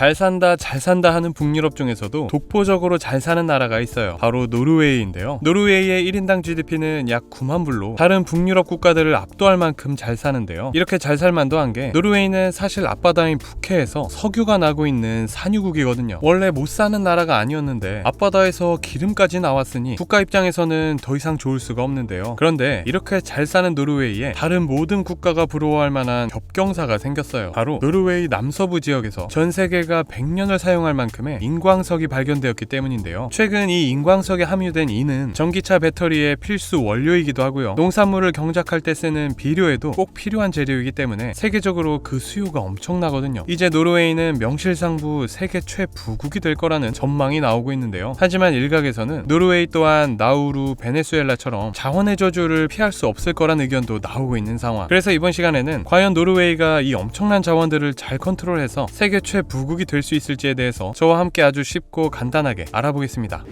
잘 산다 하는 북유럽 중에서도 독보적으로 잘 사는 나라가 있어요. 바로 노르웨이인데요. 노르웨이의 1인당 GDP는 약 9만 불로 다른 북유럽 국가들을 압도할 만큼 잘 사는데요. 이렇게 잘 살만도 한 게 노르웨이는 사실 앞바다인 북해에서 석유가 나고 있는 산유국이거든요. 원래 못 사는 나라가 아니었는데 앞바다에서 기름까지 나왔으니 국가 입장에서는 더 이상 좋을 수가 없는데요. 그런데 이렇게 잘 사는 노르웨이에 다른 모든 국가가 부러워할 만한 겹경사가 생겼어요. 바로 노르웨이 남서부 지역에서 전 세계가 100년을 사용할 만큼의 인광석이 발견되었기 때문인데요. 최근 이 인광석에 함유된 이는 전기차 배터리의 필수 원료이기도 하고요. 농산물을 경작할 때 쓰는 비료에도 꼭 필요한 재료이기 때문에 세계적으로 그 수요가 엄청나거든요. 이제 노르웨이는 명실상부 세계 최부국이 될 거라는 전망이 나오고 있는데요. 하지만 일각에서는 노르웨이 또한 나우루, 베네수엘라처럼 자원의 저주를 피할 수 없을 거란 의견도 나오고 있는 상황. 그래서 이번 시간에는 과연 노르웨이가 이 엄청난 자원들을 잘 컨트롤해서 세계 최부국이 될 수 있을지에 대해서 저와 함께 아주 쉽고 간단하게 알아보겠습니다.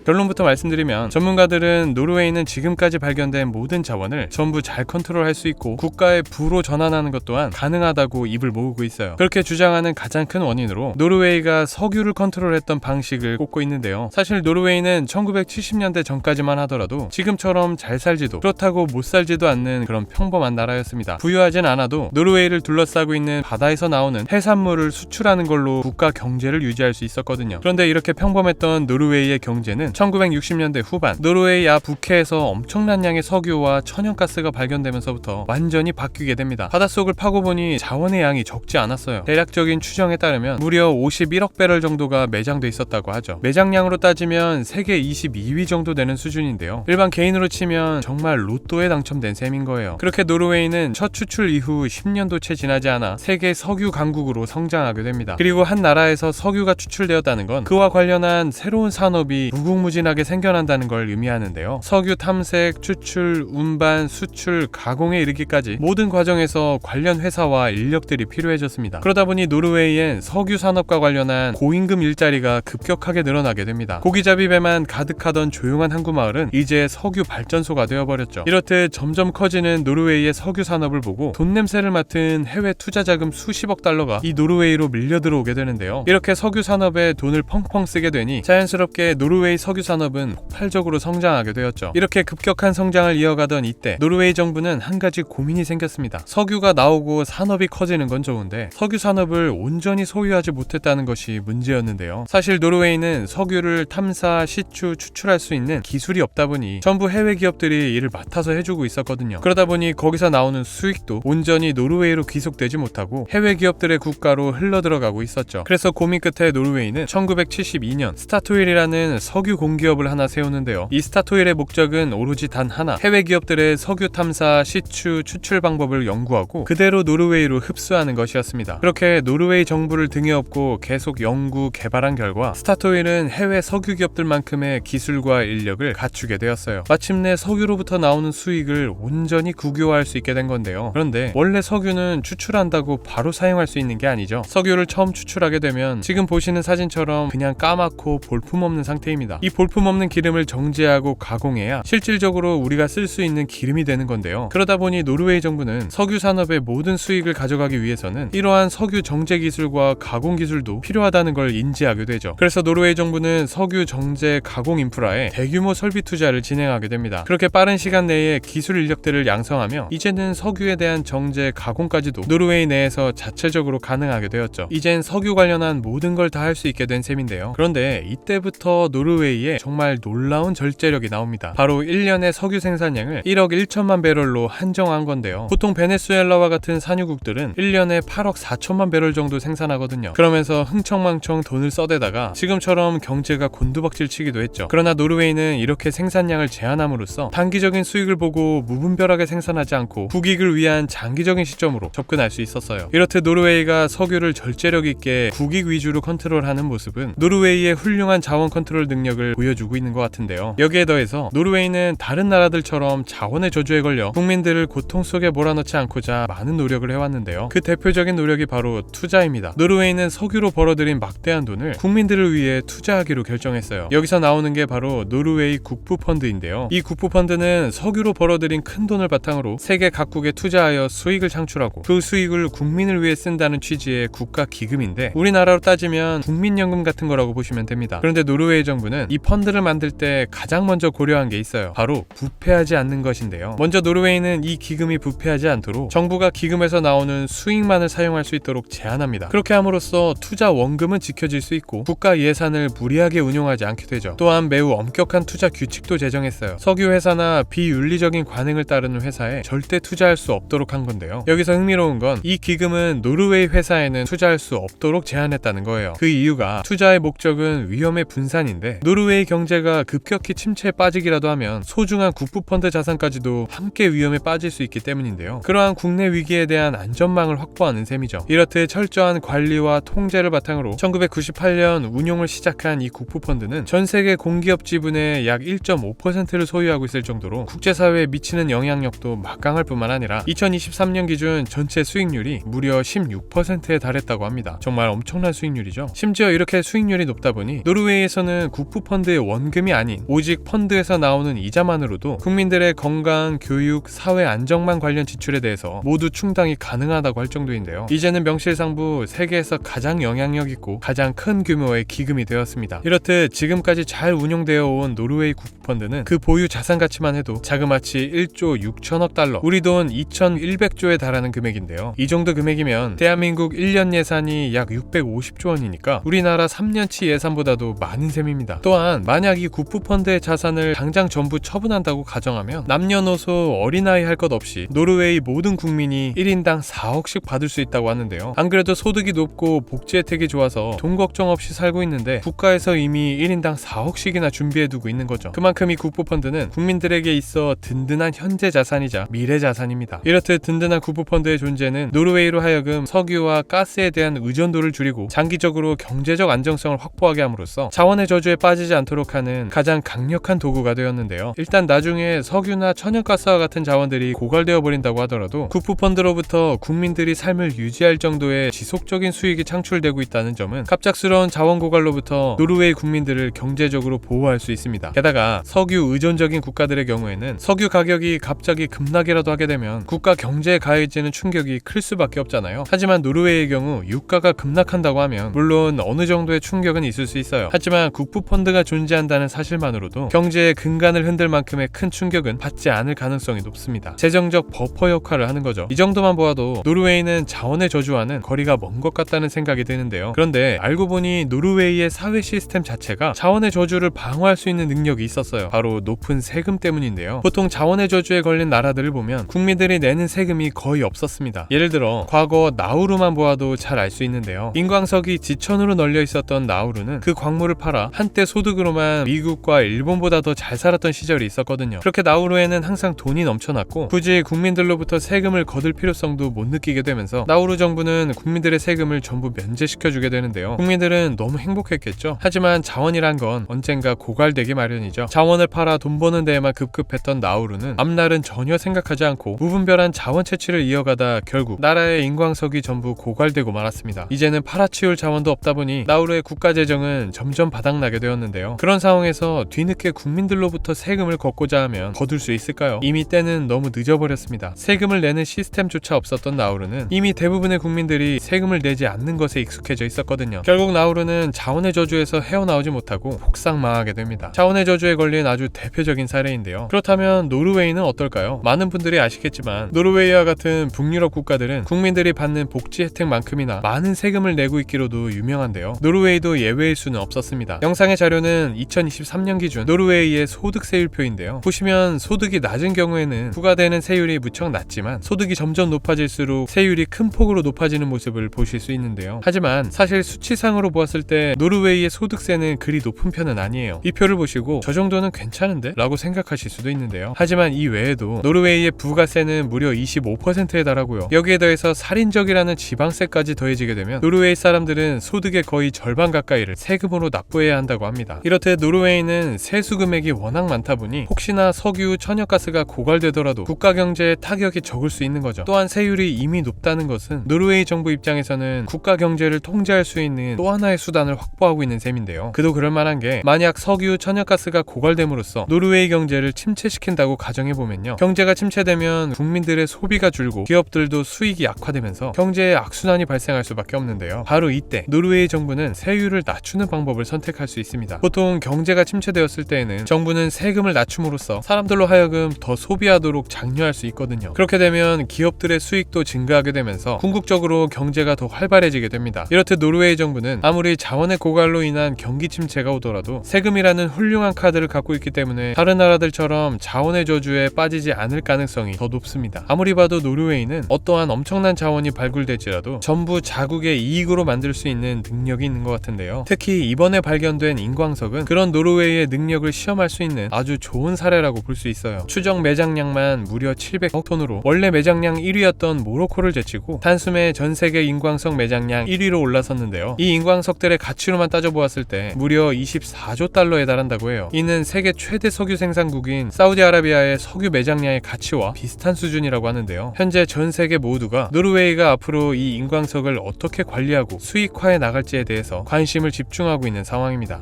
결론부터 말씀드리면 전문가들은 노르웨이는 지금까지 발견된 모든 자원을 전부 잘 컨트롤할 수 있고 국가의 부로 전환하는 것 또한 가능하다고 입을 모으고 있어요. 그렇게 주장하는 가장 큰 원인으로 노르웨이가 석유를 컨트롤했던 방식을 꼽고 있는데요. 사실 노르웨이는 1970년대 전까지만 하더라도 지금처럼 잘 살지도 그렇다고 못 살지도 않는 그런 평범한 나라였습니다. 부유하진 않아도 노르웨이를 둘러싸고 있는 바다에서 나오는 해산물을 수출하는 걸로 국가 경제를 유지할 수 있었거든요. 그런데 이렇게 평범했던 노르웨이의 경제는 1960년대 후반 노르웨이 앞 북해에서 엄청난 양의 석유와 천연가스가 발견되면서부터 완전히 바뀌게 됩니다. 바닷속을 파고 보니 자원의 양이 적지 않았어요. 대략적인 추정에 따르면 무려 51억 배럴 정도가 매장돼 있었다고 하죠. 매장량으로 따지면 세계 22위 정도 되는 수준인데요. 일반 개인으로 치면 정말 로또에 당첨된 셈인 거예요. 그렇게 노르웨이는 첫 추출 이후 10년도 채 지나지 않아 세계 석유 강국으로 성장하게 됩니다. 그리고 한 나라에서 석유가 추출되었다는 건 그와 관련한 새로운 산업이 무궁무진하게 생겨난다는 걸 의미하는데요. 석유 탐색, 추출, 운반, 수출, 가공에 이르기까지 모든 과정에서 관련 회사와 인력들이 필요해졌습니다. 그러다 보니 노르웨이엔 석유 산업과 관련한 고임금 일자리가 급격하게 늘어나게 됩니다. 고기잡이 배만 가득하던 조용한 항구마을은 이제 석유 발전소가 되어버렸죠. 이렇듯 점점 커지는 노르웨이의 석유 산업을 보고 돈 냄새를 맡은 해외 투자 자금 수십억 달러가 이 노르웨이로 밀려 들어오게 되는데요. 이렇게 석유 산업에 돈을 펑펑 쓰게 되니 자연스럽게 노르웨이 석유 산업은 폭발적으로 성장하게 되었죠. 이렇게 급격한 성장을 이어가던 이때 노르웨이 정부는 한 가지 고민이 생겼습니다. 석유가 나오고 산업이 커지는 건 좋은데 석유 산업을 온전히 소유하지 못했다는 것이 문제였는데요. 사실 노르웨이는 석유를 탐사, 시추, 추출할 수 있는 기술이 없다 보니 전부 해외 기업들이 이를 맡아서 해주고 있었거든요. 그러다 보니 거기서 나오는 수익도 온전히 노르웨이로 귀속되지 못하고 해외 기업들의 국가로 흘러들어가고 있었죠. 그래서 고민 끝에 노르웨이는 1972년 스타토일이라는 석유 공기업을 하나 세우는데요. 이 스타토일의 목적은 오로지 단 하나, 해외 기업들의 석유 탐사, 시추, 추출 방법을 연구하고 그대로 노르웨이로 흡수하는 것이었습니다. 그렇게 노르웨이 정부를 등에 업고 계속 연구, 개발한 결과 스타토일은 해외 석유 기업들만큼의 기술과 인력을 갖추게 되었어요. 마침내 석유로부터 나오는 수익을 온전히 국유화할 수 있게 된 건데요. 그런데 원래 석유는 추출한다고 바로 사용할 수 있는 게 아니죠. 석유를 처음 추출하게 되면 지금 보시는 사진처럼 그냥 까맣고 볼품없는 상태입니다. 이 볼품없는 기름을 정제하고 가공해야 실질적으로 우리가 쓸 수 있는 기름이 되는 건데요. 그러다 보니 노르웨이 정부는 석유 산업의 모든 수익을 가져가기 위해서는 이러한 석유 정제 기술과 가공 기술도 필요하다는 걸 인지하게 되죠. 그래서 노르웨이 정부는 석유 정제 가공 인프라에 대규모 설비 투자를 진행하게 됩니다. 그렇게 빠른 시간 내에 기술 인력들을 양성하며 이제는 석유에 대한 정제 가공까지도 노르웨이 내에서 자체적으로 가능하게 되었죠. 이젠 석유 관련한 모든 걸 다 할 수 있게 된 셈인데요. 그런데 이때부터 노르웨이에 정말 놀라운 절제력이 나옵니다. 바로 1년의 석유 생산량을 1억 1천만 배럴로 한정한 건데요. 보통 베네수엘라와 같은 산유국들은 1년에 8억 4천만 배럴 정도 생산하거든요. 그러면서 흥청망청 돈을 써대다가 지금처럼 경제가 곤두박질 치기도 했죠. 그러나 노르웨이는 이렇게 생산량을 제한함으로써 단기적인 수익을 보고 무분별하게 생산하지 않고 국익을 위한 장기적인 시점으로 접근할 수 있었어요. 이렇듯 노르웨이가 석유를 절제력 있게 국익 위주로 컨트롤하는 모습은 노르웨이의 훌륭한 자원 컨트롤 능력을 모습을 보여주고 있는 것 같은데요. 여기에 더해서 노르웨이는 다른 나라들처럼 자원의 저주에 걸려 국민들을 고통 속에 몰아넣지 않고자 많은 노력을 해왔는데요. 그 대표적인 노력이 바로 투자입니다. 노르웨이는 석유로 벌어들인 막대한 돈을 국민들을 위해 투자하기로 결정했어요. 여기서 나오는 게 바로 노르웨이 국부펀드인데요. 이 국부펀드는 석유로 벌어들인 큰 돈을 바탕으로 세계 각국에 투자하여 수익을 창출하고 그 수익을 국민을 위해 쓴다는 취지의 국가 기금인데, 우리나라로 따지면 국민연금 같은 거라고 보시면 됩니다. 그런데 노르웨이 정부는 이 펀드를 만들 때 가장 먼저 고려한 게 있어요. 바로 부패하지 않는 것인데요. 먼저 노르웨이는 이 기금이 부패하지 않도록 정부가 기금에서 나오는 수익만을 사용할 수 있도록 제한합니다. 그렇게 함으로써 투자 원금은 지켜질 수 있고 국가 예산을 무리하게 운용하지 않게 되죠. 또한 매우 엄격한 투자 규칙도 제정했어요. 석유 회사나 비윤리적인 관행을 따르는 회사에 절대 투자할 수 없도록 한 건데요. 여기서 흥미로운 건 이 기금은 노르웨이 회사에는 투자할 수 없도록 제한했다는 거예요. 그 이유가 투자의 목적은 위험의 분산인데, 노르웨이 경제가 급격히 침체에 빠지기라도 하면 소중한 국부펀드 자산까지도 함께 위험에 빠질 수 있기 때문인데요. 그러한 국내 위기에 대한 안전망을 확보하는 셈이죠. 이렇듯 철저한 관리와 통제를 바탕으로 1998년 운용을 시작한 이 국부펀드는 전 세계 공기업 지분의 약 1.5%를 소유하고 있을 정도로 국제사회에 미치는 영향력도 막강할 뿐만 아니라 2023년 기준 전체 수익률이 무려 16%에 달했다고 합니다. 정말 엄청난 수익률이죠. 심지어 이렇게 수익률이 높다 보니 노르웨이에서는 국부펀드의 원금이 아닌 오직 펀드에서 나오는 이자만으로도 국민들의 건강, 교육, 사회 안정망 관련 지출에 대해서 모두 충당이 가능하다고 할 정도인데요. 이제는 명실상부 세계에서 가장 영향력 있고 가장 큰 규모의 기금이 되었습니다. 이렇듯 지금까지 잘 운용되어 온 노르웨이 국부펀드는 그 보유 자산 가치만 해도 자그마치 1조 6천억 달러, 우리 돈 2,100조에 달하는 금액인데요. 이 정도 금액이면 대한민국 1년 예산이 약 650조 원이니까 우리나라 3년치 예산보다도 많은 셈입니다. 또한 만약 이 국부펀드의 자산을 당장 전부 처분한다고 가정하면 남녀노소 어린아이 할 것 없이 노르웨이 모든 국민이 1인당 4억씩 받을 수 있다고 하는데요. 안 그래도 소득이 높고 복지 혜택이 좋아서 돈 걱정 없이 살고 있는데 국가에서 이미 1인당 4억씩이나 준비해두고 있는 거죠. 그만큼 이 국부펀드는 국민들에게 있어 든든한 현재 자산이자 미래 자산입니다. 이렇듯 든든한 국부펀드의 존재는 노르웨이로 하여금 석유와 가스에 대한 의존도를 줄이고 장기적으로 경제적 안정성을 확보하게 함으로써 자원의 저주에 빠지지 않도록 하는 가장 강력한 도구가 되었는데요. 일단 나중에 석유나 천연가스와 같은 자원들이 고갈되어 버린다고 하더라도 국부펀드로부터 국민들이 삶을 유지할 정도의 지속적인 수익이 창출되고 있다는 점은 갑작스러운 자원 고갈로부터 노르웨이 국민들을 경제적으로 보호할 수 있습니다. 게다가 석유 의존적인 국가들의 경우에는 석유 가격이 갑자기 급락이라도 하게 되면 국가 경제에 가해지는 충격이 클 수밖에 없잖아요. 하지만 노르웨이의 경우 유가가 급락한다고 하면 물론 어느 정도의 충격은 있을 수 있어요. 하지만 국부펀드가 존재한다는 사실만으로도 경제의 근간을 흔들 만큼의 큰 충격은 받지 않을 가능성이 높습니다. 재정적 버퍼 역할을 하는 거죠. 이 정도만 보아도 노르웨이는 자원의 저주와는 거리가 먼 것 같다는 생각이 드는데요. 그런데 알고 보니 노르웨이의 사회 시스템 자체가 자원의 저주를 방어할 수 있는 능력이 있었어요. 바로 높은 세금 때문인데요. 보통 자원의 저주에 걸린 나라들을 보면 국민들이 내는 세금이 거의 없었습니다. 예를 들어 과거 나우루만 보아도 잘 알 수 있는데요. 인광석이 지천으로 널려 있었던 나우루는 그 광물을 팔아 한때 소득으로만 미국과 일본보다 더 잘 살았던 시절이 있었거든요. 그렇게 나우루에는 항상 돈이 넘쳐났고 굳이 국민들로부터 세금을 거둘 필요성도 못 느끼게 되면서 나우루 정부는 국민들의 세금을 전부 면제시켜주게 되는데요. 국민들은 너무 행복했겠죠. 하지만 자원이란 건 언젠가 고갈되기 마련이죠. 자원을 팔아 돈 버는 데에만 급급했던 나우루는 앞날은 전혀 생각하지 않고 무분별한 자원 채취를 이어가다 결국 나라의 인광석이 전부 고갈되고 말았습니다. 이제는 팔아치울 자원도 없다 보니 나우루의 국가 재정은 점점 바닥나게 되었는데요. 그런 상황에서 뒤늦게 국민들로부터 세금을 걷고자 하면 거둘 수 있을까요? 이미 때는 너무 늦어버렸습니다. 세금을 내는 시스템조차 없었던 나우루는 이미 대부분의 국민들이 세금을 내지 않는 것에 익숙해져 있었거든요. 결국 나우루는 자원의 저주에서 헤어나오지 못하고 폭삭 망하게 됩니다. 자원의 저주에 걸린 아주 대표적인 사례인데요. 그렇다면 노르웨이는 어떨까요? 많은 분들이 아시겠지만 노르웨이와 같은 북유럽 국가들은 국민들이 받는 복지 혜택만큼이나 많은 세금을 내고 있기로도 유명한데요. 노르웨이도 예외일 수는 없었습니다. 영상의 자료는 2023년 기준 노르웨이의 소득세율표인데요. 보시면 소득이 낮은 경우에는 부과되는 세율이 무척 낮지만 소득이 점점 높아질수록 세율이 큰 폭으로 높아지는 모습을 보실 수 있는데요. 하지만 사실 수치상으로 보았을 때 노르웨이의 소득세는 그리 높은 편은 아니에요. 이 표를 보시고 저 정도는 괜찮은데? 라고 생각하실 수도 있는데요. 하지만 이 외에도 노르웨이의 부가세는 무려 25%에 달하고요. 여기에 더해서 살인적이라는 지방세까지 더해지게 되면 노르웨이 사람들은 소득의 거의 절반 가까이를 세금으로 납부해야 한다고 합니다. 있습니다. 이렇듯 노르웨이는 세수 금액이 워낙 많다 보니 혹시나 석유, 천연가스가 고갈되더라도 국가 경제에 타격이 적을 수 있는 거죠. 또한 세율이 이미 높다는 것은 노르웨이 정부 입장에서는 국가 경제를 통제할 수 있는 또 하나의 수단을 확보하고 있는 셈인데요. 그도 그럴 만한 게 만약 석유, 천연가스가 고갈됨으로써 노르웨이 경제를 침체시킨다고 가정해보면요. 경제가 침체되면 국민들의 소비가 줄고 기업들도 수익이 약화되면서 경제에 악순환이 발생할 수밖에 없는데요. 바로 이때 노르웨이 정부는 세율을 낮추는 방법을 선택할 수 있습니다. 보통 경제가 침체되었을 때에는 정부는 세금을 낮춤으로써 사람들로 하여금 더 소비하도록 장려할 수 있거든요. 그렇게 되면 기업들의 수익도 증가하게 되면서 궁극적으로 경제가 더 활발해지게 됩니다. 이렇듯 노르웨이 정부는 아무리 자원의 고갈로 인한 경기 침체가 오더라도 세금이라는 훌륭한 카드를 갖고 있기 때문에 다른 나라들처럼 자원의 저주에 빠지지 않을 가능성이 더 높습니다. 아무리 봐도 노르웨이는 어떠한 엄청난 자원이 발굴될지라도 전부 자국의 이익으로 만들 수 있는 능력이 있는 것 같은데요. 특히 이번에 발견된 인광석은 그런 노르웨이의 능력을 시험할 수 있는 아주 좋은 사례라고 볼 수 있어요. 추정 매장량만 무려 700억 톤으로 원래 매장량 1위였던 모로코를 제치고 단숨에 전 세계 인광석 매장량 1위로 올라섰는데요. 이 인광석들의 가치로만 따져보았을 때 무려 24조 달러에 달한다고 해요. 이는 세계 최대 석유 생산국인 사우디아라비아의 석유 매장량의 가치와 비슷한 수준이라고 하는데요. 현재 전 세계 모두가 노르웨이가 앞으로 이 인광석을 어떻게 관리하고 수익화해 나갈지에 대해서 관심을 집중하고 있는 상황입니다.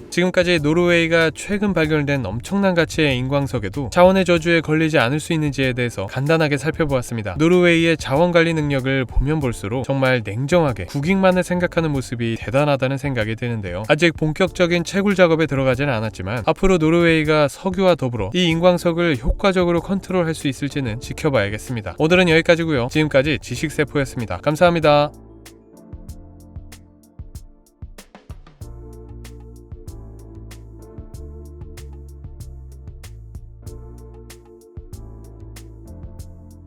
지금까지 노르웨이가 최근 발견된 엄청난 가치의 인광석에도 자원의 저주에 걸리지 않을 수 있는지에 대해서 간단하게 살펴보았습니다. 노르웨이의 자원 관리 능력을 보면 볼수록 정말 냉정하게 국익만을 생각하는 모습이 대단하다는 생각이 드는데요. 아직 본격적인 채굴 작업에 들어가지는 않았지만 앞으로 노르웨이가 석유와 더불어 이 인광석을 효과적으로 컨트롤할 수 있을지는 지켜봐야겠습니다. 오늘은 여기까지고요. 지금까지 지식세포였습니다. 감사합니다.